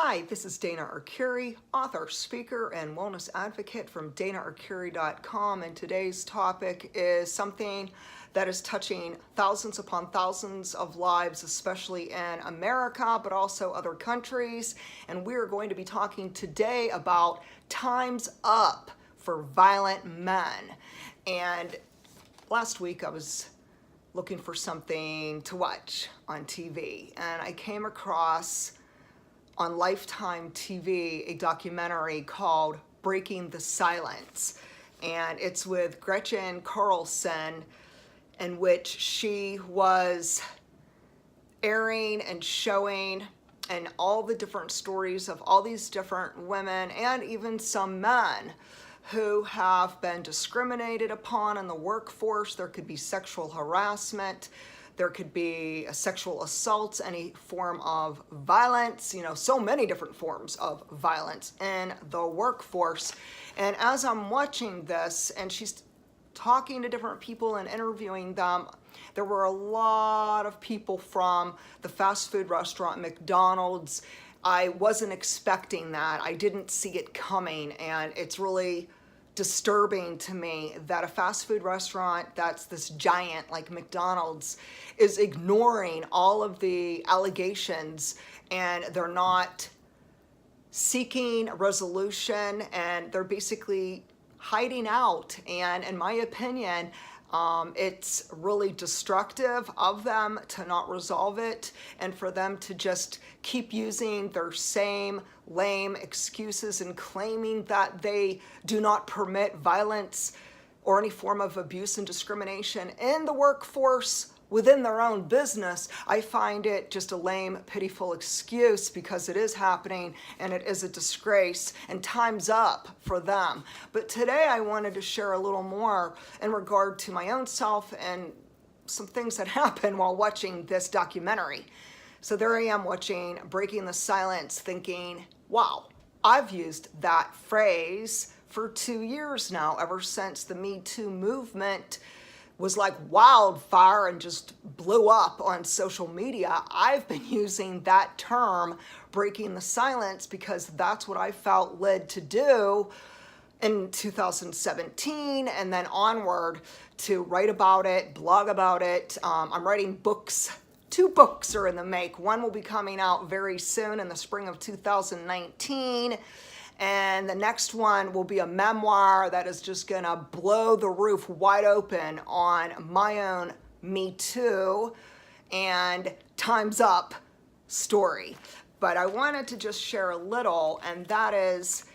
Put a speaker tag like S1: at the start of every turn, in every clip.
S1: Hi, this is Dana Arcuri, author, speaker, and wellness advocate from danaarcuri.com, and today's topic is something that is touching thousands upon thousands of lives, especially in America, but also other countries. And we are going to be talking today about time's up for violent men. And last week I was looking for something to watch on TV, and I came across on Lifetime TV a documentary called Breaking the Silence, and it's with Gretchen Carlson, in which she was airing and showing and all the different stories of all these different women and even some men who have been discriminated upon in the workforce. There could be sexual harassment, there could be a sexual assault, any form of violence, so many different forms of violence in the workforce. And as I'm watching this and she's talking to different people and interviewing them, there were a lot of people from the fast food restaurant McDonald's. I wasn't expecting that. I didn't see it coming, and it's really disturbing to me that a fast food restaurant that's this giant like McDonald's is ignoring all of the allegations, and they're not seeking resolution, and they're basically hiding out. And in my opinion, it's really destructive of them to not resolve it and for them to just keep using their same lame excuses and claiming that they do not permit violence or any form of abuse and discrimination in the workforce within their own business. I find it just a lame, pitiful excuse, because it is happening and it is a disgrace, and time's up for them. But today I wanted to share a little more in regard to my own self and some things that happened while watching this documentary. So there I am watching Breaking the Silence, thinking, wow, I've used that phrase for 2 years now, ever since the Me Too movement was like wildfire and just blew up on social media. I've been using that term, breaking the silence, because that's what I felt led to do in 2017 and then onward, to write about it, blog about it. I'm writing books. 2 books are in the make. One will be coming out very soon in the spring of 2019. And the next one will be a memoir that is just gonna blow the roof wide open on my own Me Too and Time's Up story. But I wanted to just share a little, and that is,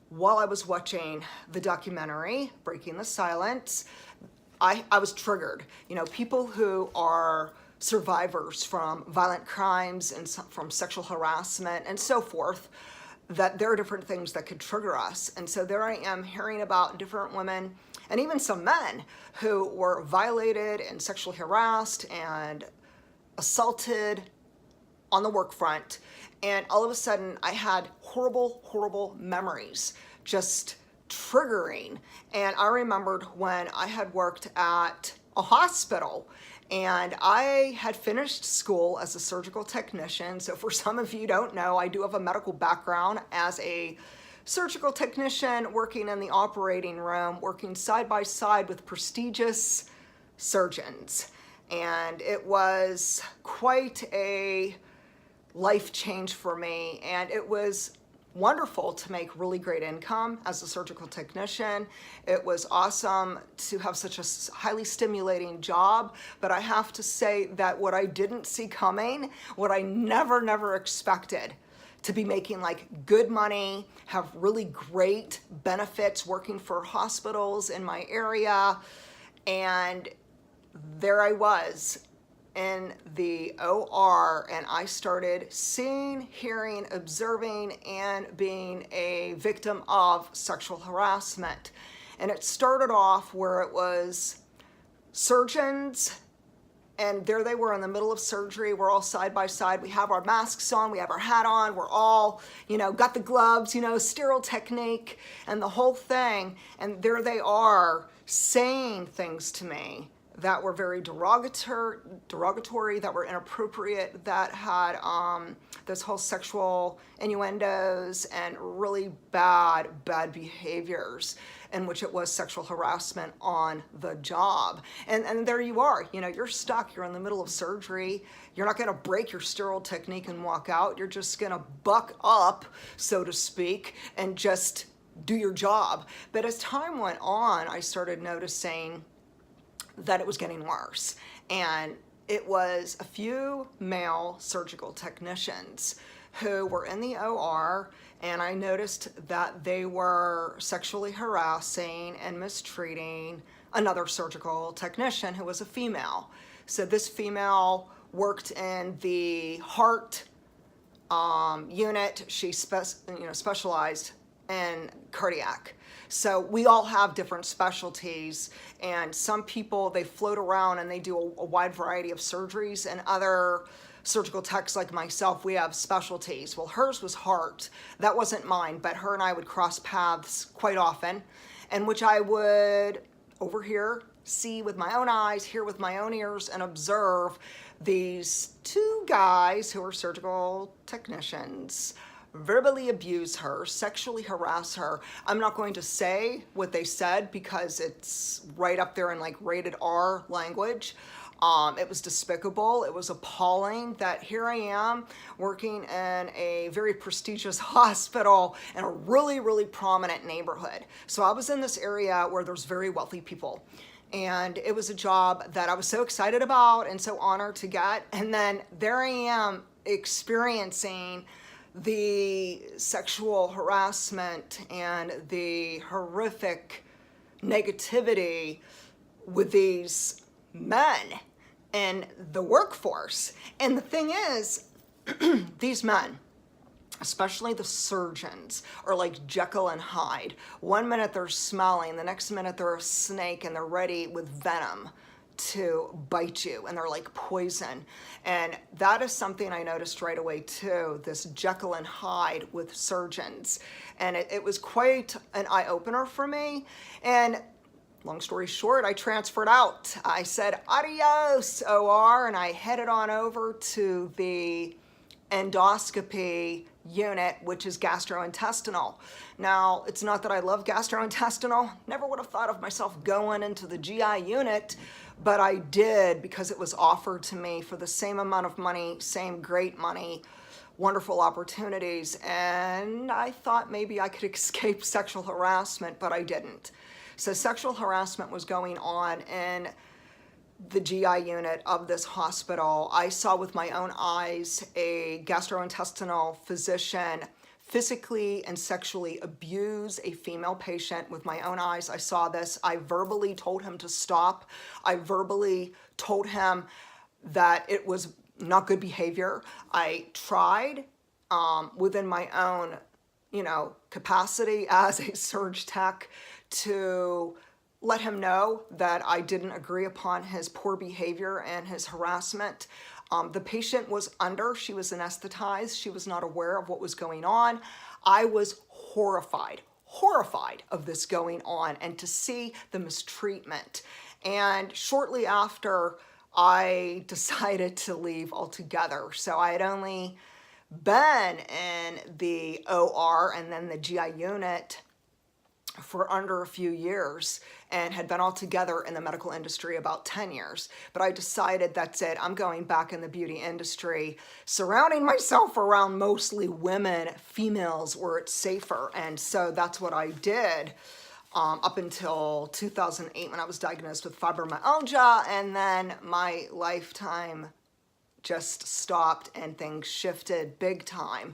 S1: while I was watching the documentary, Breaking the Silence, I was triggered. People who are survivors from violent crimes and from sexual harassment and so forth, that there are different things that could trigger us. And so there I am hearing about different women and even some men who were violated and sexually harassed and assaulted on the work front. And all of a sudden I had horrible, horrible memories just triggering. And I remembered when I had worked at a hospital, and I had finished school as a surgical technician. So for some of you who don't know, I do have a medical background as a surgical technician, working in the operating room, working side by side with prestigious surgeons. And it was quite a life change for me, and it was wonderful to make really great income as a surgical technician. It was awesome to have such a highly stimulating job, but I have to say that what I didn't see coming, what I never expected, to be making like good money, have really great benefits working for hospitals in my area, and there I was in the OR, and I started seeing, hearing, observing, and being a victim of sexual harassment. And it started off where it was surgeons, and there they were in the middle of surgery. We're all side by side. We have our masks on, we have our hat on, we're all, got the gloves, sterile technique and the whole thing. And there they are saying things to me that were very derogatory, that were inappropriate, that had those whole sexual innuendos and really bad behaviors, in which it was sexual harassment on the job. And there you are, you know, you're stuck, you're in the middle of surgery, you're not gonna break your sterile technique and walk out, you're just gonna buck up, so to speak, and just do your job. But as time went on, I started noticing that it was getting worse. And it was a few male surgical technicians who were in the OR, and I noticed that they were sexually harassing and mistreating another surgical technician who was a female. So this female worked in the heart unit. She specialized in cardiac. So we all have different specialties, and some people, they float around and they do a wide variety of surgeries, and other surgical techs like myself, we have specialties. Well, hers was heart. That wasn't mine, but her and I would cross paths quite often, in which I would overhear, see with my own eyes, hear with my own ears, and observe these two guys who are surgical technicians verbally abuse her, sexually harass her. I'm not going to say what they said because it's right up there in like rated R language. It was despicable. It was appalling that here I am working in a very prestigious hospital in a really, really prominent neighborhood. So I was in this area where there's very wealthy people. And it was a job that I was so excited about and so honored to get. And then there I am experiencing the sexual harassment and the horrific negativity with these men in the workforce. And the thing is, these men, especially the surgeons, are like Jekyll and Hyde. One minute they're smiling, the next minute they're a snake and they're ready with venom to bite you, and they're like poison. And that is something I noticed right away too, this Jekyll and Hyde with surgeons. And it was quite an eye-opener for me. And long story short, I transferred out. I said, adios, OR, and I headed on over to the endoscopy unit, which is gastrointestinal. Now, it's not that I love gastrointestinal. Never would have thought of myself going into the GI unit, but I did because it was offered to me for the same amount of money, same great money, wonderful opportunities. And I thought maybe I could escape sexual harassment, but I didn't. So sexual harassment was going on in the GI unit of this hospital. I saw with my own eyes a gastrointestinal physician physically and sexually abuse a female patient with my own eyes. I saw this. I verbally told him to stop. I verbally told him that it was not good behavior. I tried within my own, capacity as a surg tech to let him know that I didn't agree upon his poor behavior and his harassment. The patient was she was anesthetized. She was not aware of what was going on. I was horrified of this going on and to see the mistreatment. And shortly after, I decided to leave altogether. So I had only been in the OR and then the GI unit for under a few years and had been all together in the medical industry about 10 years. But I decided that's it. I'm going back in the beauty industry, surrounding myself around mostly women, females, where it's safer. And so that's what I did up until 2008 when I was diagnosed with fibromyalgia. And then my lifetime just stopped and things shifted big time.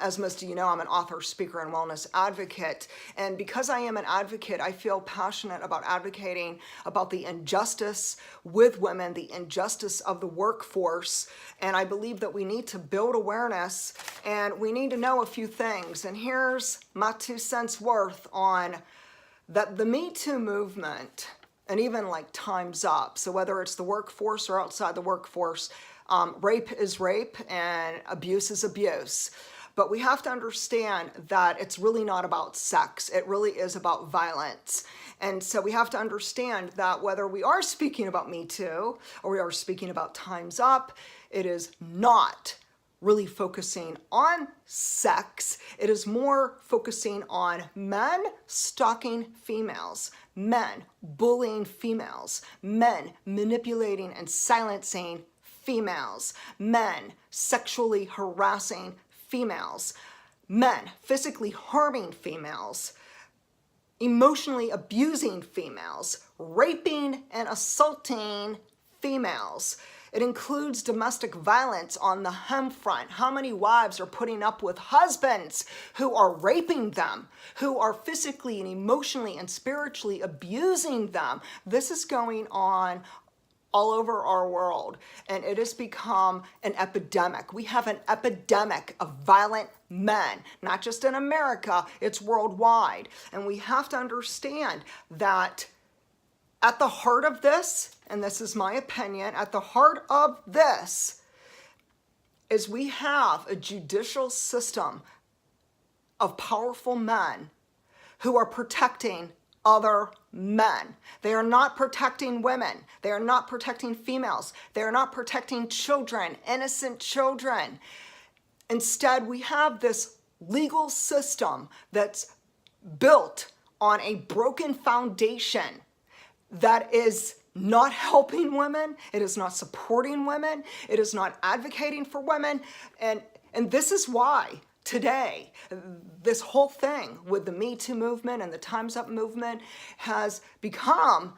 S1: As most of you know, I'm an author, speaker, and wellness advocate. And because I am an advocate, I feel passionate about advocating about the injustice with women, the injustice of the workforce. And I believe that we need to build awareness and we need to know a few things. And here's my 2 cents worth on that the Me Too movement, and even like Time's Up, so whether it's the workforce or outside the workforce, rape is rape and abuse is abuse. But we have to understand that it's really not about sex. It really is about violence. And so we have to understand that whether we are speaking about Me Too or we are speaking about Time's Up, it is not really focusing on sex. It is more focusing on men stalking females, men bullying females, men manipulating and silencing females, men sexually harassing females, men physically harming females, emotionally abusing females, raping and assaulting females. It includes domestic violence on the home front. How many wives are putting up with husbands who are raping them, who are physically and emotionally and spiritually abusing them? This is going on all over our world, and it has become an epidemic. We have an epidemic of violent men, not just in America, it's worldwide. And we have to understand that at the heart of this, and this is my opinion, at the heart of this is we have a judicial system of powerful men who are protecting other men. They are not protecting women. They are not protecting females. They are not protecting children, innocent children. Instead, we have this legal system that's built on a broken foundation that is not helping women, it is not supporting women, it is not advocating for women, and this is why today this whole thing with the Me Too movement and the Time's Up movement has become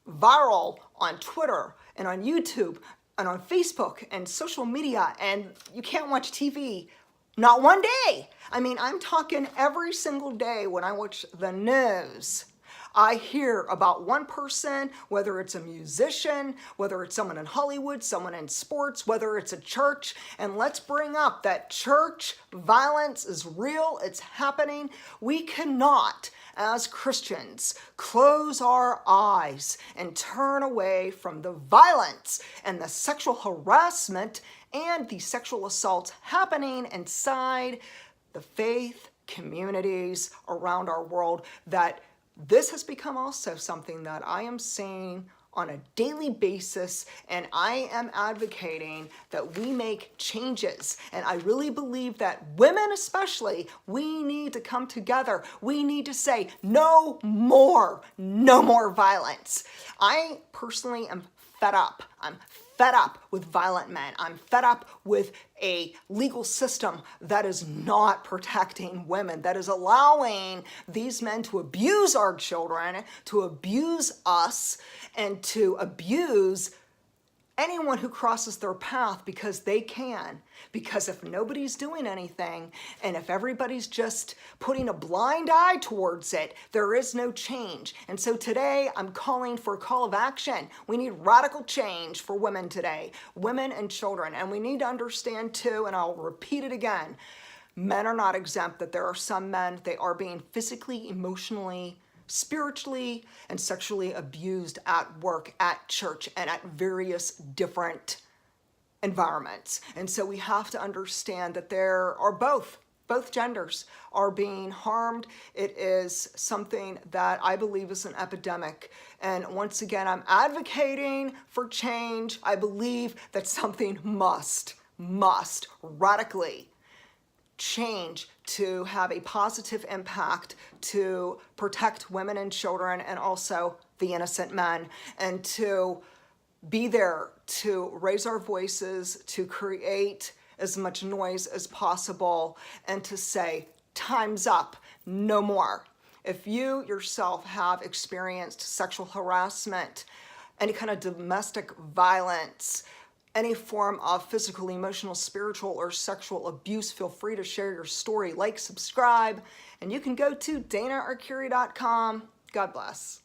S1: viral on Twitter and on YouTube and on Facebook and social media, and you can't watch TV not one day. I mean, I'm talking every single day when I watch the news. I hear about one person, whether it's a musician, whether it's someone in Hollywood, someone in sports, whether it's a church, and let's bring up that church violence is real, it's happening. We cannot, as Christians, close our eyes and turn away from the violence and the sexual harassment and the sexual assaults happening inside the faith communities around our world. That this has become also something that I am seeing on a daily basis, and I am advocating that we make changes. And I really believe that women especially, we need to come together. We need to say no more violence. I personally am fed up. I'm fed up with violent men. I'm fed up with a legal system that is not protecting women, that is allowing these men to abuse our children, to abuse us, and to abuse anyone who crosses their path because they can. Because if nobody's doing anything, and if everybody's just putting a blind eye towards it, there is no change. And so today I'm calling for a call of action. We need radical change for women today, women and children. And we need to understand too, and I'll repeat it again, men are not exempt, that there are some men, they are being physically, emotionally, spiritually, and sexually abused at work, at church, and at various different environments. And so we have to understand that there are both genders are being harmed. It is something that I believe is an epidemic. And once again, I'm advocating for change. I believe that something must radically change to have a positive impact to protect women and children and also the innocent men, and to be there to raise our voices, to create as much noise as possible, and to say, time's up, no more. If you yourself have experienced sexual harassment, any kind of domestic violence, any form of physical, emotional, spiritual, or sexual abuse, feel free to share your story, like, subscribe, and you can go to DanaArcuri.com. God bless.